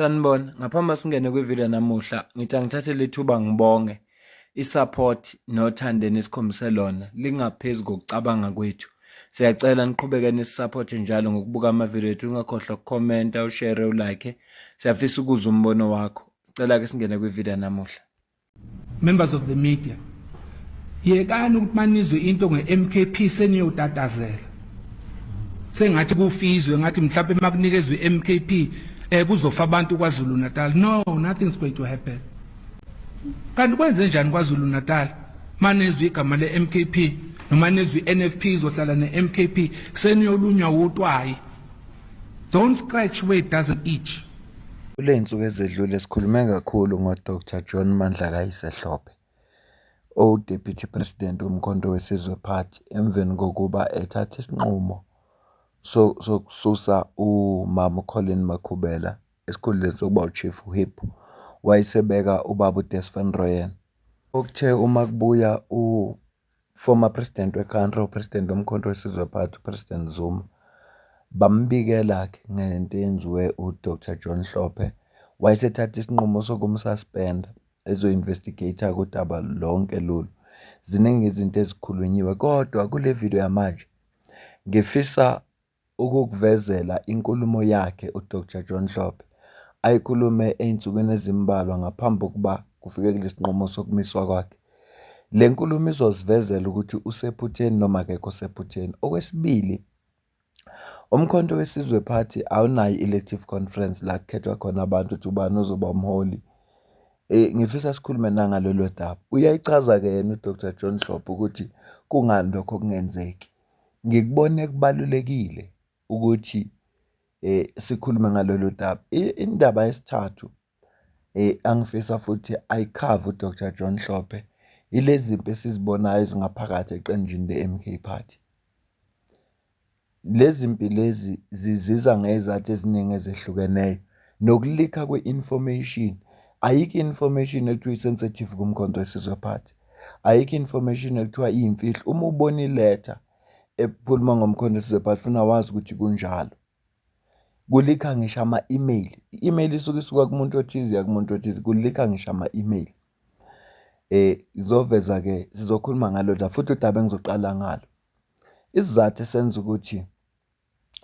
Sanibona, ngaphambi singene kwivideo namuhla, ngithi angithathe lethuba ngibonge isupport nothando nesikhombise lona lingaphezu kokucabanga kwethu. Siyacela niqhubeke nisupporte njalo ngokubuka amavideo ethu, ungakhohlwa ukukhomenta, ushare, ulike. Siyafisa ukuzwa umbono wakho. Sicela ke singene kwivideo namuhla. Members of the media, yekani ukuthi manizwe into nge-MKP seniyotatazela. Sengathi kufizwe ngathi mhlawumbe makunikezwe i-MKP kuzofa abantu kwaZulu Natal. No, nothing's going to happen. Kanti kwenze njani kwaZulu Natal? Manezwe igama le-MKP noma nezwe i-NFP izohlala ne-MKP seniyolunywa utwayi. Don't scratch where it doesn't itch. Kule insuku ezedlule sikhulume kakhulu ngo-Dr. John Mandla Kayisehlophe, o-Deputy President womkhonto wesizwe party, emveni kokuba ethatha isinqumo sokususa umama Colin Makhubela esikhundleni sokuba uChief Whip, wayesebeka ubaba uDes van Rooyen. Okuthe uma kubuya former president we-country, president womkhonto wesizwe party, President Zuma, bambikela-ke ngento eyenziwe uDr. John Hlophe, wayesethatha isinqumo sokumsuspenda ezo-investigator kudaba lonke lolu. Ziningi izinto ezikhulunyiwe, kodwa kule video yamanje ngifisa ukukuvezela inkulumo yakhe uDr. John Hlophe ayikhulume ey'nsukwini ezimbalwa ngaphambi kokuba kufike kule sinqumo sokumiswa kwakhe. Le nkulumo izosivezela ukuthi usephutheni noma akekho sephutheni. Okwesibili, umkhonto wesizwe party awunayo elective conference la kukhethwa khona abantu ukuthi ubani ozoba umholi. Ngifisa sikhulume nangalolo daba. Uyayichaza-ke yena uDr. John Hlophe ukuthi kungani lokho kungenzeki. Ngikubone kubalulekile ukuthi sikhulume ngalolo daba. Indaba yesithathu angifisa futhi ayikhave uDr. John Hlophe ilezi zinto esizibonayo ezingaphakathi eqenjini le-MK Party. Lezi zinto lezi ziziza ngezathu eziningi ezehlukeneyo nokulikha kwe-information. Ayikho information ekuthiwa sensitive kumkhonto wesizwe party. Ayikho information ekuthiwa iyimfihlo. Uma ubona iletha ephuluma ngomkhonto wesizwe party funa wazi ukuthi kunjalo. Kulikha ngisho ama-email. I-email isuka kumuntu othize ya kumuntu othize. Kulikha ngisho ama-email. Izoveza-ke sizokhuluma ngalo la futhi udaba engizoqala ngalo. Isizathu esenza ukuthi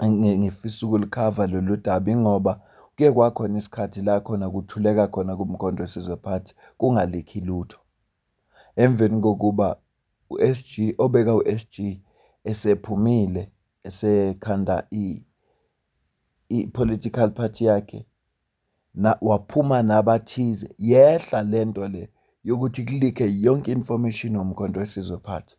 ngifisa ukulikhava lolu daba ingoba kuye kwakhona isikhathi la khona kuthuleka khona kumkhonto wesizwe party kungalikhi lutho. Emveni kokuba u-SG obeka u-SG esephumile esekhanda i-political party yakhe waphuma nabathize, yehla lento le yokuthi kulikhe yonke information omkhonto wesizwe party.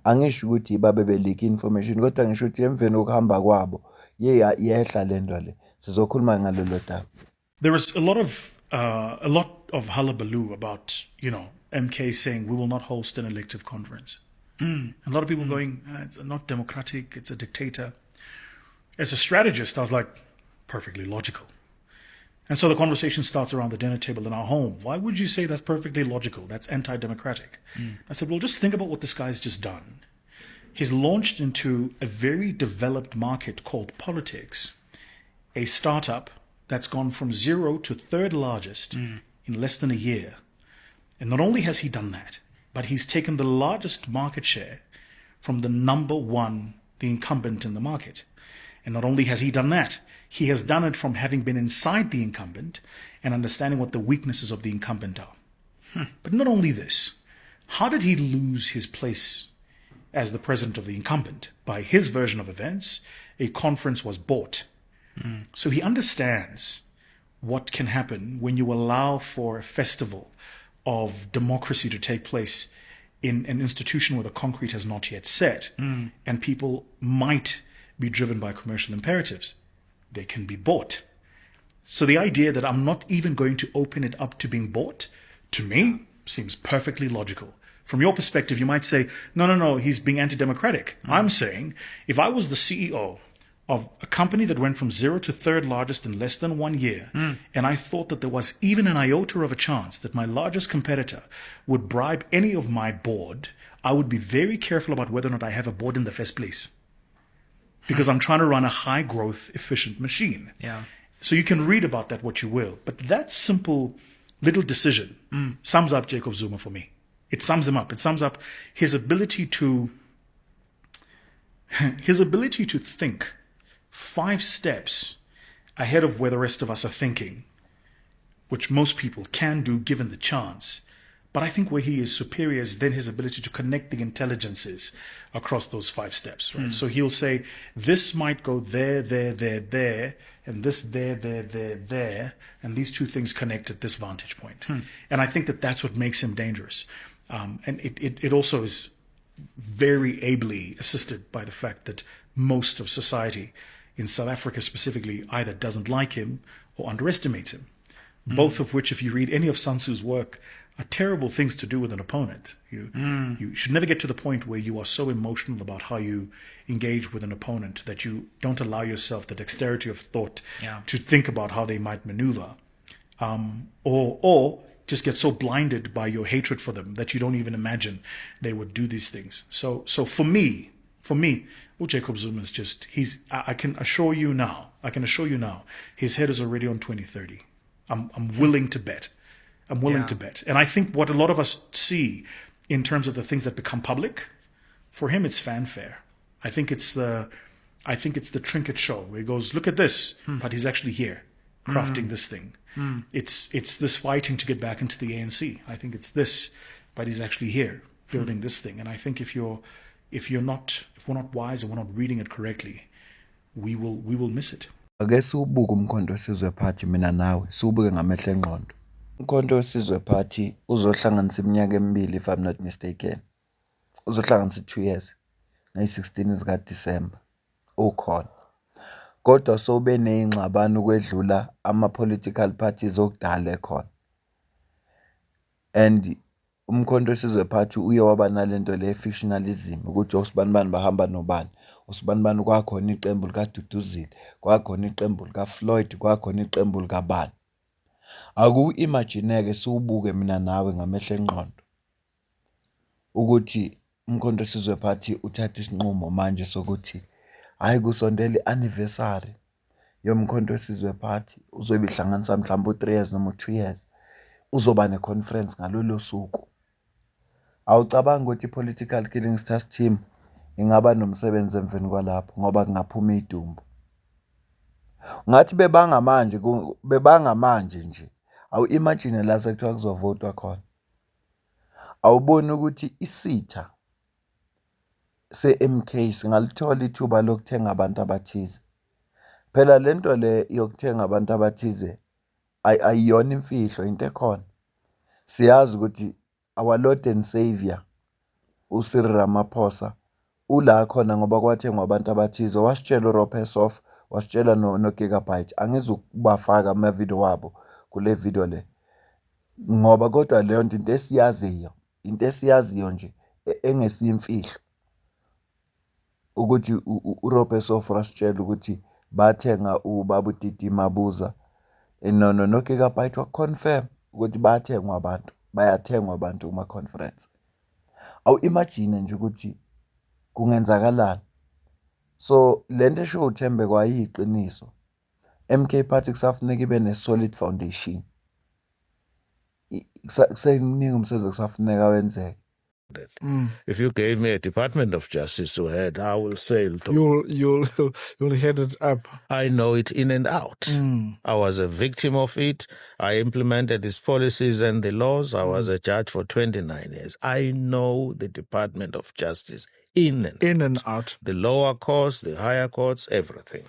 Angisho ukuthi babe belika information kodwa ngisho ukuthi emveni kokuhamba kwabo yehla lento le. Sizokhuluma ngalolo daba. There was a lot of hullabaloo about, MK saying we will not host an elective conference. A lot of people going, it's not democratic, it's a dictator. As a strategist, I was like, perfectly logical. And so the conversation starts around the dinner table in our home. Why would you say that's perfectly logical? That's anti-democratic. I said, well, just think about what this guy's just done. He's launched into a very developed market called politics, a startup that's gone from 0 to third largest in less than a year. And not only has he done that, but he's taken the largest market share from the number one, the incumbent in the market. And not only has he done that, he has done it from having been inside the incumbent and understanding what the weaknesses of the incumbent are. But not only this, how did he lose his place as the president of the incumbent? By his version of events, a conference was bought. So he understands what can happen when you allow for a festival of democracy to take place in an institution where the concrete has not yet set, and people might be driven by commercial imperatives. They can be bought. So the idea that I'm not even going to open it up to being bought, to me, seems perfectly logical. From your perspective, you might say, no, he's being anti-democratic. I'm saying, if I was the CEO of a company that went from 0 to third largest in less than 1 year, and I thought that there was even an iota of a chance that my largest competitor would bribe any of my board, I would be very careful about whether or not I have a board in the first place. Because I'm trying to run a high growth, efficient machine. Yeah. So you can read about that what you will. But that simple little decision sums up Jacob Zuma for me. It sums him up. It sums up his ability to think 5 steps ahead of where the rest of us are thinking, which most people can do given the chance. But I think where he is superior is then his ability to connect the intelligences across those 5 steps. Right? So he'll say, this might go there, and this there, and these 2 things connect at this vantage point. And I think that that's what makes him dangerous. And it also is very ably assisted by the fact that most of society in South Africa specifically either doesn't like him or underestimates him. Both of which, if you read any of Sun Tzu's work, are terrible things to do with an opponent. You should never get to the point where you are so emotional about how you engage with an opponent that you don't allow yourself the dexterity of thought to think about how they might maneuver, or just get so blinded by your hatred for them that you don't even imagine they would do these things. So for me, Jacob Zuma is just, I can assure you now, his head is already on 2030. I'm willing to bet. To bet. And I think what a lot of us see in terms of the things that become public, for him it's fanfare. I think it's the trinket show where he goes, look at this, but he's actually here crafting this thing. It's this fighting to get back into the ANC. I think it's this, but he's actually here building this thing. And I think if we're not wise and we're not reading it correctly, we will miss it. Ake siwubuke umkhonto wesizwe party mina nawe siwubuke ngamehlo engqondo. Umkhonto wesizwe party uzohlanganisa iminyaka emibili if I'm not mistaken. Uzohlanganisa 2 years. Ngay-16 zika December. Ukhona. Kodwa sobe nezingxabano ukwedlula ama-political parties okudala ekhona. And umkhonto wesizwe party uye waba nalento le fictionalism ukuthi usibanibani bahamba nobani. Usibanibani kwakhona iqembu likaDuduzile, kwakhona iqembu likaFloyd, kwakhona iqembu likabani. Aku-imagineke siwubuke mina nawe ngamehlo engqondo ukuthi umkhonto wesizwe party uthatha isinqumo manje sokuthi hayi kusondela i-anniversary yomkhonto wesizwe party uzoyibihlanganisa mhlawumbe u3 years noma u2 years uzoba ne-conference ngalolo suku. Awucabanga ukuthi i-political killing stars team ingaba nomsebenzi emveni kwalapho ngoba kungaphuma idumbu. Ngathi bebanga manje nje. Awu-imagine la sekuthiwa kuzovotwa khona. Awuboni ukuthi isitha se-MK singalithola ithuba lokuthenga abantu abathize. Phela lento le yokuthenga abantu abathize ayiyona imfihlo into ekhona. Siyazi ukuthi our Lord and Savior uCyril Ramaphosa ula khona ngoba kwathengwa abantu abathize. Wasitshela uRopesoff, wasitshela no-Gigabyte. Angizukubafaka ama-video wabo kule video le. Ngoba kodwa leyo into esiyaziyo nje engesiyimfihlo. Ukuthi uRopesoff wasitshela ukuthi bathenga ubaba uDidi Mabuza no-Gigabyte wakuconfirm ukuthi bayathengwa abantu kuma-conference. Awu-imagine nje ukuthi kungenzakalani. So lento esho uThembe kwayiqiniso. MK party kusafuneka ibe ne-solid foundation. Kuseningi umsebenzi kusafuneka wenzeke. If you gave me a Department of Justice to head, I will sail through. You'll head it up. I know it in and out. I was a victim of it. I implemented its policies and the laws. I was a judge for 29 years. I know the Department of Justice in and out. The lower courts, the higher courts, everything.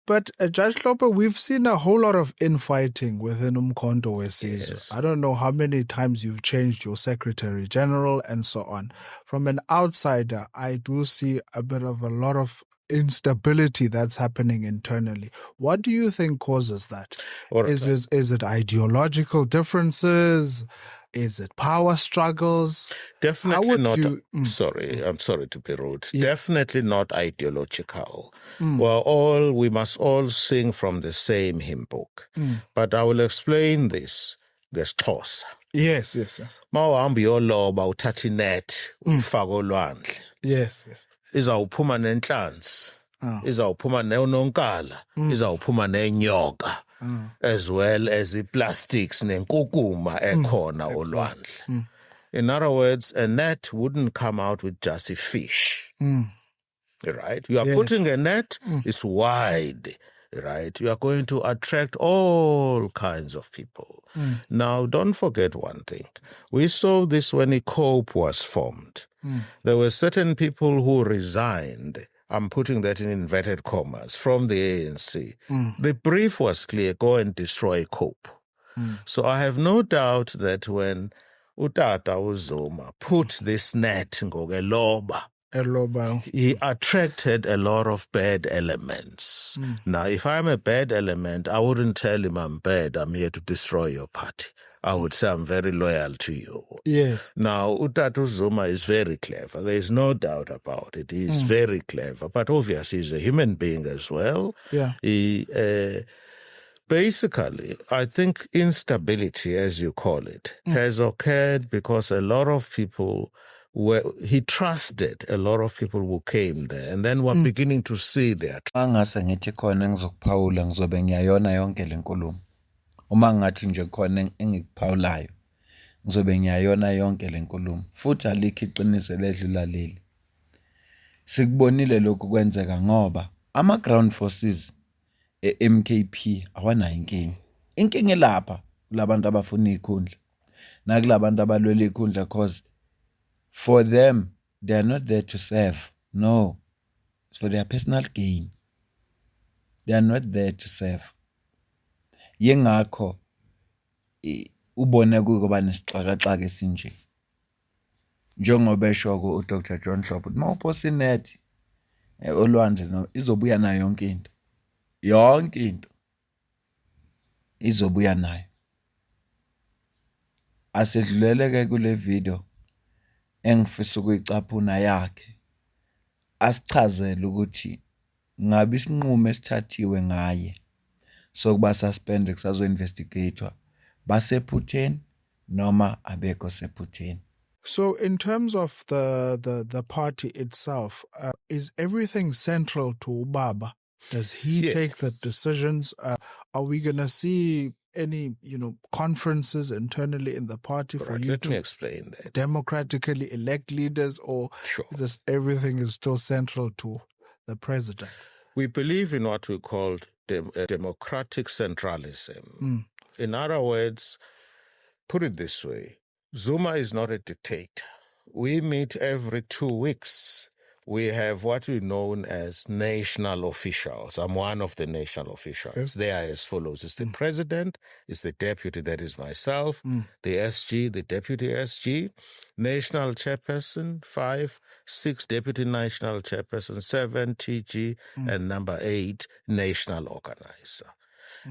But Judge Hlophe, we've seen a whole lot of infighting within Umkhonto Wesizwe. Yes. I don't know how many times you've changed your Secretary General and so on. From an outsider, I do see a lot of instability that's happening internally. What do you think causes that? Is it ideological differences? Is it power struggles? Definitely not. I'm sorry to be rude. Yeah. Definitely not ideological. We must all sing from the same hymn book. But I will explain this. NgesiXhosa. Yes. Mawuhamba uyoloba uthatha inet ufaka olwandle. Yes. Izawuphuma nenhlanzi. izawuphuma neyononkala, izawuphuma nenyoka, as well as the plastics nenkukuma ekhona olwandle. In other words, a net wouldn't come out with just a fish. Right? You are putting a net, it's wide, right? You are going to attract all kinds of people. Now, don't forget one thing. We saw this when ICOPE was formed. There were certain people who resigned, I'm putting that in inverted commas, from the ANC. The brief was clear, go and destroy ICOPE. So I have no doubt that when Utata uZuma put this net ngokeloba, he attracted a lot of bad elements. Now, if I'm a bad element, I wouldn't tell him I'm bad, I'm here to destroy your party. I would say I'm very loyal to you. Yes. Now, Utata Zuma is very clever. There is no doubt about it. He's very clever. But obviously, he's a human being as well. Yeah. He, basically, I think instability, as you call it, has occurred because a lot of people he trusted a lot of people who came there and then were beginning to see their Angase ngithi khona engizokuphawula ngizobe ngiyayona yonke le nkulumo. Uma ngathi nje khona engikuphawulayo ngizobe ngiyayona yonke le nkulumo. Futhi alikho iqiniso ledlula leli. Sikubonile lokhu kwenzeka ngoba ama ground forces eMKP awanayo inkinga. Inkinga elapha kulabantu abafuna ikhundla. Nakulabantu abalwela ikhundla cause for them, they are not there to serve. No, it's for their personal gain. They are not there to serve. Yengakho ubone kuba nesixakaxaka esinje. Njengoba eshoko uDr John Hlophe, uma uphosa inet olwandle no izobuya nayo yonke into. Yonke into izobuya nayo. Asedluleleke kule video engifisa ukuyicaphuna yakhe asichazele ukuthi ngabe isinqumo esithathiwe ngaye sokuba suspend kusazo investigatewa basephutheni noma abekho sephutheni. So in terms of the party itself, is everything central to Ubaba? Does he take the decisions? Are we going to see any, conferences internally in the party for you Let me to explain that. democratically elect leaders, or is everything is still central to the president? We believe in what we call democratic centralism. In other words, put it this way, Zuma is not a dictator. We meet every 2 weeks. We have what we know as national officials. I'm one of the national officials. Yes. They are as follows. It's the president, it's the deputy, that is myself, the SG, the deputy SG, national chairperson, 5, 6 deputy national chairperson, 7 TG, and number 8, national organizer.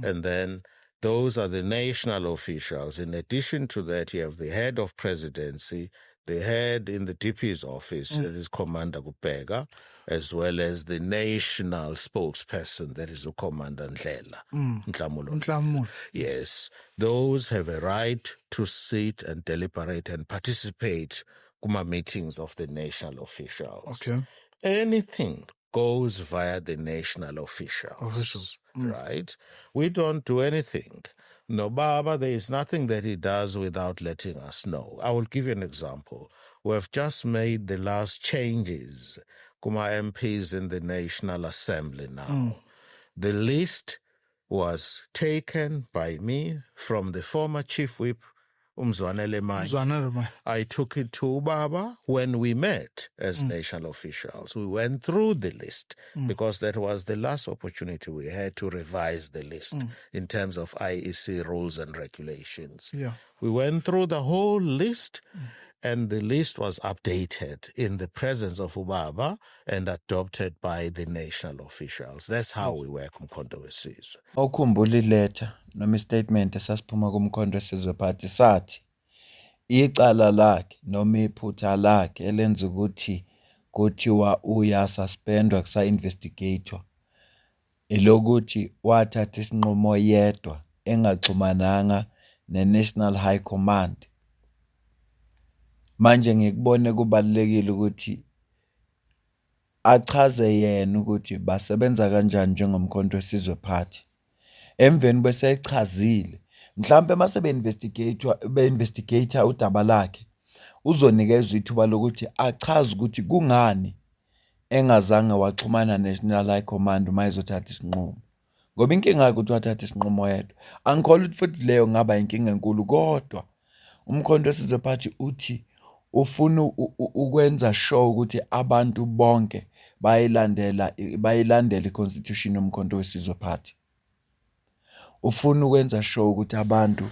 And then those are the national officials. In addition to that, you have the head of presidency, the head in the DP's office, that is Commander Kupega, as well as the national spokesperson, that is Commander Ndlela, Nhlamulo. Yes, those have a right to sit and deliberate and participate in meetings of the national officials. Okay. Anything goes via the national officials. Right? We don't do anything. No, Baba, there is nothing that he does without letting us know. I will give you an example. We have just made the last changes. Kuma MPs in the National Assembly now. The list was taken by me from the former Chief Whip, Umzwanele Manyi. I took it to Ubaba when we met as national officials. We went through the list because that was the last opportunity we had to revise the list in terms of IEC rules and regulations. Yeah. We went through the whole list and the list was updated in the presence of Ubaba and adopted by the national officials. That's how we work Umkhonto weSizwe. Ukhumbula iletter noma istatement esasiphuma kuMkhonto weSizwe Party sathi icala lakhe noma iphutha lakhe elenza ukuthi kuthiwa uyasuspendwa kusa-investigatewa elokuthi wathatha isinqumo yedwa engaxhumananga ne-National High Command. Manje ngikubone kubalekile ukuthi achaze yena ukuthi basebenza kanjani njengomkhonto wesizwe party. Emveni bese echazile mhlambe mase be-investigator udaba lakhe uzonikezwa ithuba lokuthi achaze ukuthi kungani engazange waxhumana National High Command uma ezothatha isinqumo. Ngoba inkinga ukuthi wathatha isinqumo yedwa. Angikholwa ukuthi futhi leyo ngaba inkinga enkulu, kodwa umkhonto wesizwe party uthi ufuna ukwenza sure ukuthi abantu bonke bayilandela i-constitution yomkhonto wesizwe party. Ufuna ukwenza sure ukuthi abantu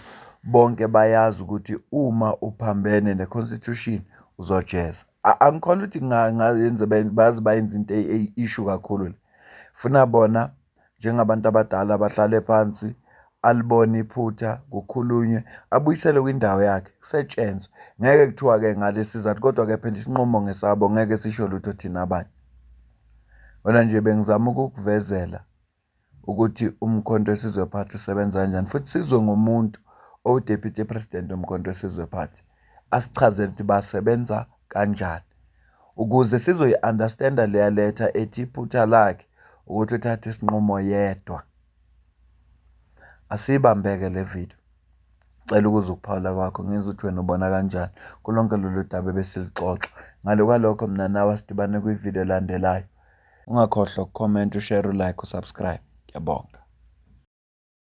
bonke bayazi ukuthi uma uphambene ne-constitution uzojeza. Angikholwa ukuthi ngayenze bayenza into issue kakhulu. Funa bona njengabantu abadala bahlale phansi, alibone iphutha, kukhulunywe, abuyisele kwindawo yakhe, kusetshenzwe. Ngeke kuthiwa-ke ngalesi sizathu, kodwa-ke phela isinqumo ngesabo, ngeke sisho lutho thina abanye. Wena nje bengizama ukukuvezela ukuthi umkhonto wesizwe party usebenza kanjani, futhi sizwe ngomuntu owu-deputy president womkhonto wesizwe party asichazele ukuthi basebenza kanjani, ukuze sizoyi-understanda leya letha ethi iphutha lakhe ukuthi uthathe isinqumo yedwa. Asiyibambeke le video. Cela ukuze ukuphawula kwakho ngizwe ukuthi wena ubona kanjani kulonke lolu daba ebesilixoxa. Ngalo kwalokho mina nawe sidibane kwivideo elandelayo. Ungakhohlwa ukucomment, ushare, ulike, usubscribe. Ngiyabonga.